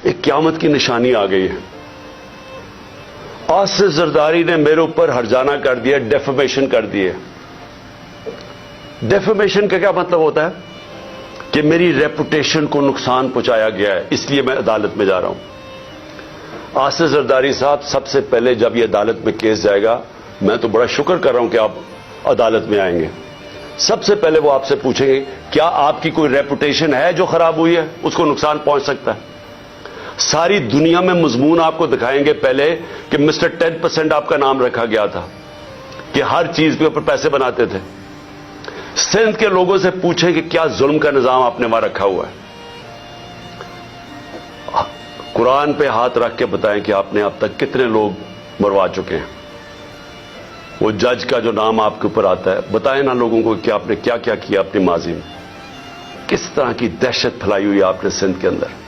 ایک قیامت کی نشانی آ گئی ہے. آصف زرداری نے میرے اوپر ہرجانہ کر دیا, ڈیفیمیشن کر دی ہے. ڈیفیمیشن کا کیا مطلب ہوتا ہے؟ کہ میری ریپوٹیشن کو نقصان پہنچایا گیا ہے, اس لیے میں عدالت میں جا رہا ہوں. آصف زرداری صاحب, سب سے پہلے جب یہ عدالت میں کیس جائے گا, میں تو بڑا شکر کر رہا ہوں کہ آپ عدالت میں آئیں گے. سب سے پہلے وہ آپ سے پوچھیں گے کیا آپ کی کوئی ریپوٹیشن ہے جو خراب ہوئی ہے, اس کو نقصان پہنچ سکتا ہے. ساری دنیا میں مضمون آپ کو دکھائیں گے پہلے کہ مسٹر 10% آپ کا نام رکھا گیا تھا, کہ ہر چیز کے اوپر پیسے بناتے تھے. سندھ کے لوگوں سے پوچھیں کہ کیا ظلم کا نظام آپ نے وہاں رکھا ہوا ہے. قرآن پہ ہاتھ رکھ کے بتائیں کہ آپ نے اب تک کتنے لوگ مروا چکے ہیں. وہ جج کا جو نام آپ کے اوپر آتا ہے, بتائیں نا لوگوں کو کہ آپ نے کیا کیا کیا اپنی ماضی میں. کس طرح کی دہشت پھیلائی ہوئی آپ نے سندھ کے اندر.